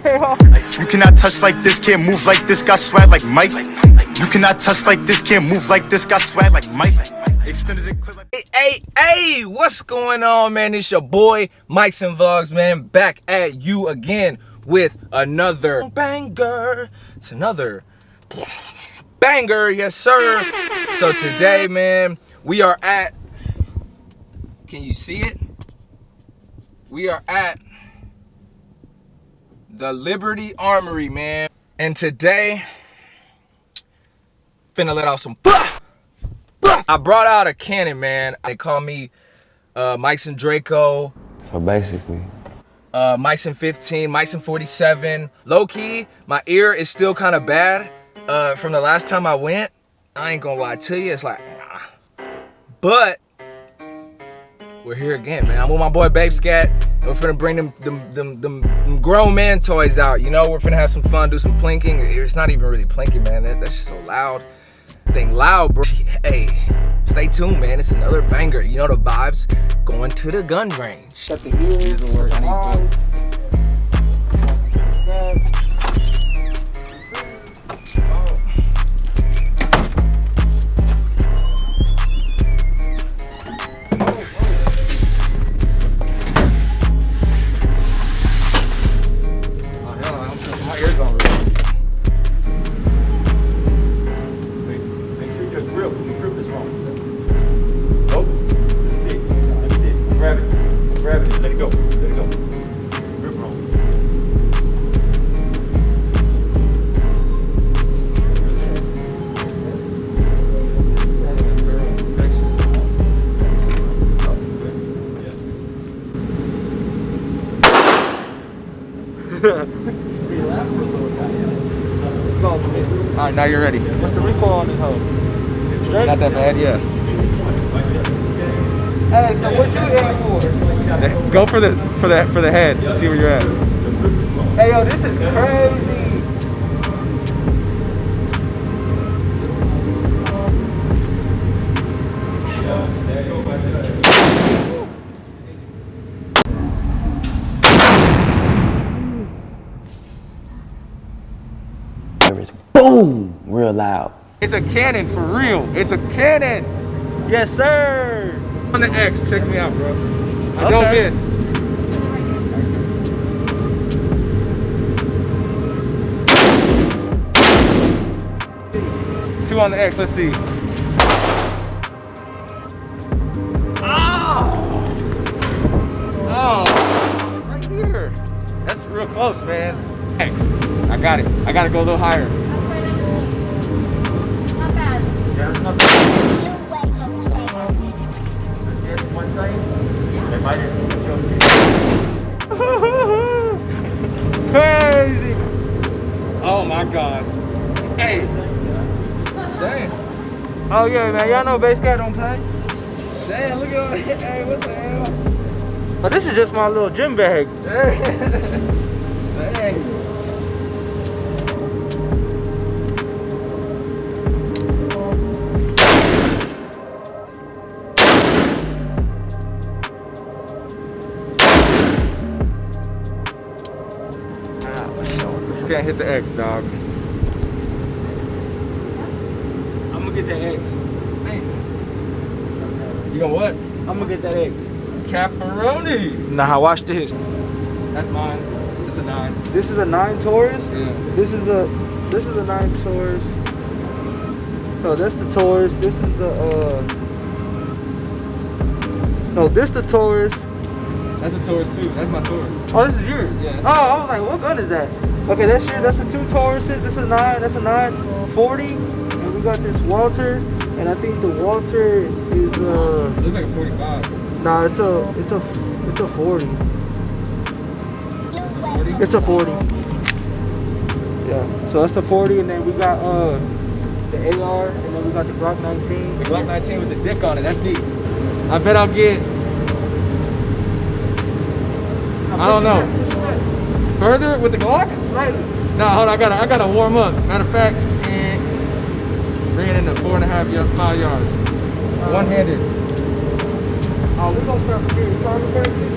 You cannot touch like this, can't move like this, got swag like Mike. You cannot touch like this, can't move like this, got swag like Mike. Hey, what's going on, man? It's your boy, Mikeson Vlogs, man, back at you again with another banger. It's another banger, yes, sir. So today, man, we are at, can you see it? We are at the Liberty Armory, man. And today, finna let out some I brought out a cannon, man. They call me Mikeson Draco. So basically, Mikeson 15, Mikeson 47. Low key, my ear is still kind of bad from the last time I went. I ain't gonna lie to you, it's like, nah. But we're here again, man. I'm with my boy Bape Scat, and we're finna bring them grown man toys out. You know, we're finna have some fun, do some plinking. It's not even really plinking, man. That's just so loud. Thing loud, bro. Hey, stay tuned, man. It's another banger. You know the vibes. Going to the Gunrange. Got the ears, the work. My ears on. Grab it, let it go, grip wrong. Alright, now you're ready. What's the recoil on this hoe? Straight? Not that bad, yeah. Hey, so what you aiming for? Go for the head. See where you're at. Hey, yo, this is crazy. there is boom, real loud. It's a cannon for real. It's a cannon. Yes, sir. On the X, check me out, bro. I don't miss. Two on the X, let's see. Oh, right here. That's real close, man. X, I got it. I gotta go a little higher. Not bad. Yeah, that's not bad. One thing, they might Crazy. Oh my God. Hey. Dang. Oh, yeah, man. Y'all know Bape Scat don't play? Damn, look at hey, what the hell? Oh, this is just my little gym bag. Dang. You can't hit the X, dog. I'm gonna get that X. Man. You gonna what? I'm gonna get that X. Caparoni. Nah, watch this. That's mine. It's a 9. This is a 9 Taurus. Yeah. This is a 9 Taurus. No, that's the Taurus. This is the no, this the Taurus. That's a Taurus too. That's my Taurus. Oh, this is yours. Yeah. Oh, I was like, what gun is that? Okay, that's yours. That's the 2 Tauruses. This is 9. That's a 940. And we got this Walter. And I think the Walter is Looks like a 45. nah, it's a 40. It's a 40. Yeah. So that's the 40, and then we got the AR, and then we got the Glock 19. The Glock 19 with the dick on it. That's deep. I bet I'll get. I don't know. Further with the Glock? Slightly. No, hold on. I gotta warm up. Matter of fact, bring it in to 4.5 yards, 5 yards. One-handed. Oh, we gonna start from here. Target practice.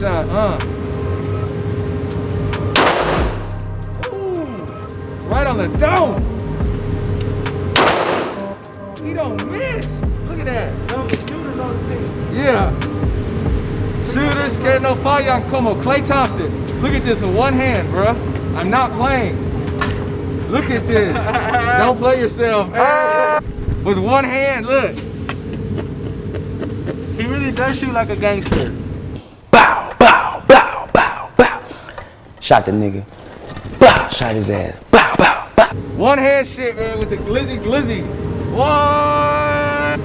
shot, Ooh, right on the dome. He don't miss. Look at that. No, the shooters on the team. Yeah. Shooters que no fallan como Klay Thompson. Look at this in one hand, bruh. I'm not playing. Look at this. Don't play yourself. With one hand, look. He really does shoot like a gangster. Bow, bow, bow, bow, bow. Shot the nigga. Bow, shot his ass. Bow, bow, bow. One hand shit, man, with the glizzy glizzy. What?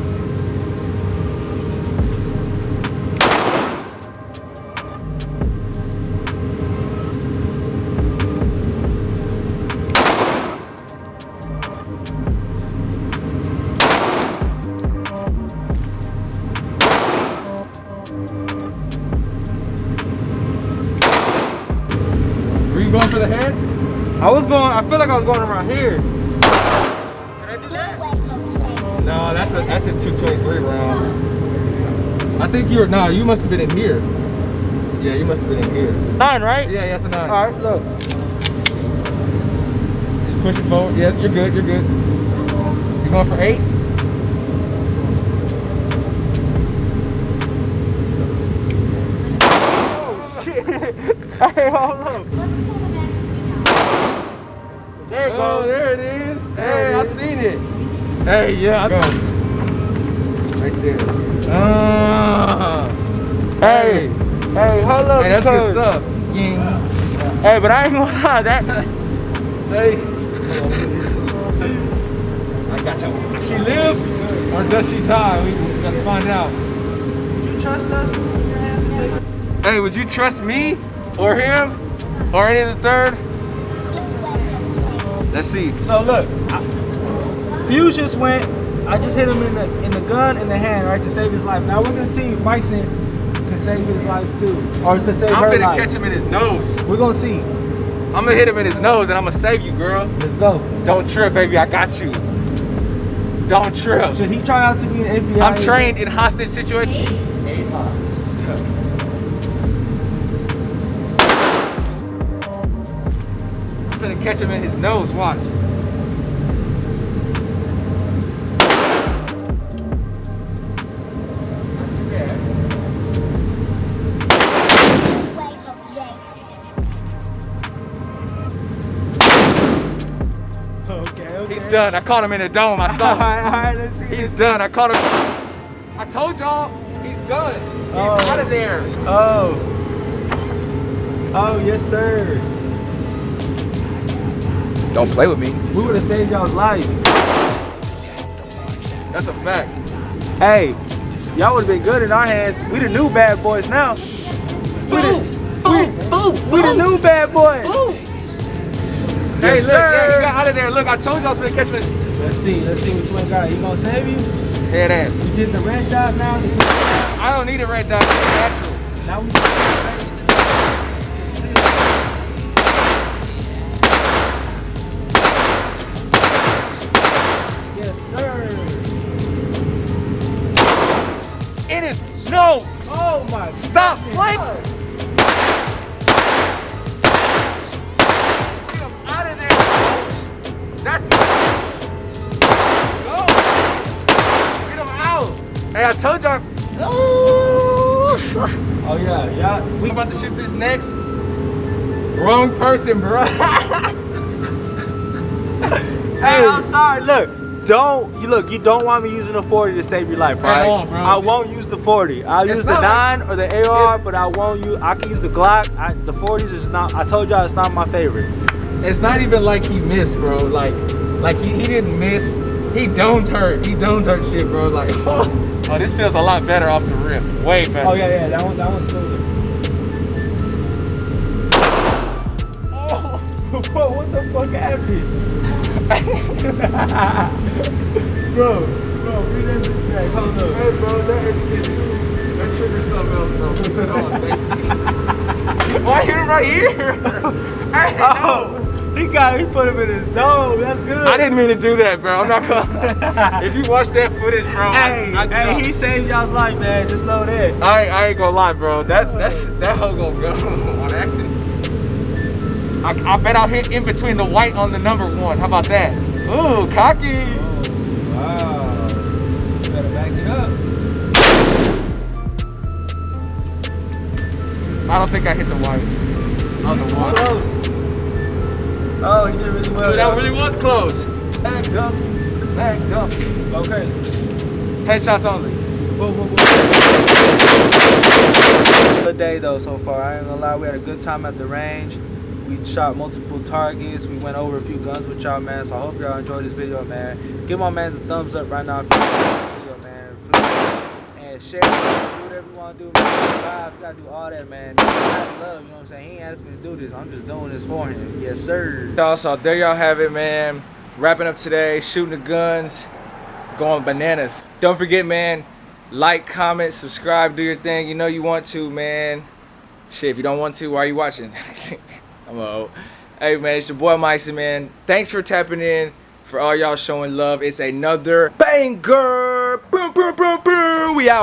Were you going for the head? I feel like I was going around here. Did I do that? No, that's a 223 round. I think you must have been in here. Yeah, you must have been in here. 9, right? Yeah, that's a 9. All right, look. Just push it forward. Yeah, you're good, you're good. You going for 8? Oh, shit. Hey, hold up. There it Oh, goes. there it is. There Hey, it I is. seen it. Hey, yeah. Go. Right there. Hey, hey, hold up. Hey, that's good because- stuff. Ying. Hey, but I ain't gonna lie, that. Hey. I got you. Does she live or does she die? We gotta find out. You trust us? Your hands to save it? Hey, would you trust me or him or any of the third? Let's see. So look, Fuse just went. I just hit him in the gun in the hand, right, to save his life. Now we're gonna see if Mikeson can save his life too, or to save I'm her finna life. catch him in his nose. We're gonna see. I'm gonna hit him in his nose and I'm gonna save you, girl. Let's go. Don't trip, baby. I got you. Don't trip. Should he try out to be an FBI? I'm agent? trained in hostage situations. I'm finna catch him in his nose. Watch. Okay. He's done. I caught him in the dome. I saw him. All right, let's see. He's done. I caught him. I told y'all, he's done. He's Oh. out of there. Oh. Oh, yes, sir. Don't play with me. We would have saved y'all's lives. That's a fact. Hey, y'all would have been good in our hands. We the new bad boys now. We the new bad boys. Hey, Yes, look, yeah, sir. he got out of there. Look, I told y'all I was gonna catch him. Let's see which one got. He gonna save you? Head ass. You did the red dot now. I don't need a red dot. It's natural. Now we. Yes, sir. It is no. Oh my. Stop goodness. playing. Get him out of there. That's go. Get him out. Hey, I told y'all. Oh yeah. We about to shoot this next. Wrong person, bro. Hey, I'm sorry. You don't want me using the 40 to save your life, right? At all, bro. I won't use the 40. I'll It's use the not 9 or the AR, it's- but I won't use. I can use the Glock. The 40s is not. I told y'all it's not my favorite. It's not even like he missed, bro. Like he didn't miss. He don't hurt. He don't hurt shit, bro. Like, oh, this feels a lot better off the rip. Way better. Oh yeah, that one's smooth. Oh, what the fuck happened? bro, read that back. Hold up. Hey, bro, that triggers something else, bro. Put it on safety. Why hit him right here? Hey, no. He put him in his dome. That's good. I didn't mean to do that, bro. I'm not gonna. If you watch that footage, bro, Hey, I jumped. he saved y'all's life, man. Just know that. I ain't gonna lie, bro. That hoe gonna go on accident. I bet I'll hit in between the white on the number 1. How about that? Ooh, cocky. Wow. You better back it up. I don't think I hit the white on the 1. Close. Oh, he did really well. Dude, that really was close. Backed up. Okay. Headshots only. Good day though so far. I ain't gonna lie, we had a good time at the range. We shot multiple targets. We went over a few guns with y'all, man. So I hope y'all enjoyed this video, man. Give my man a thumbs up right now if you enjoyed this video, man. Please. And share, do whatever you want to do, man. Subscribe, you gotta do all that, man. Love, you know what I'm saying? He ain't asked me to do this. I'm just doing this for him. Yes, sir. Y'all, so there y'all have it, man. Wrapping up today, shooting the guns, going bananas. Don't forget, man, like, comment, subscribe, do your thing. You know you want to, man. Shit, if you don't want to, why are you watching? I'm old. Hey, man, it's your boy Mikeson, man. Thanks for tapping in, for all y'all showing love. It's another banger. Boom, boom, boom, boom. We out.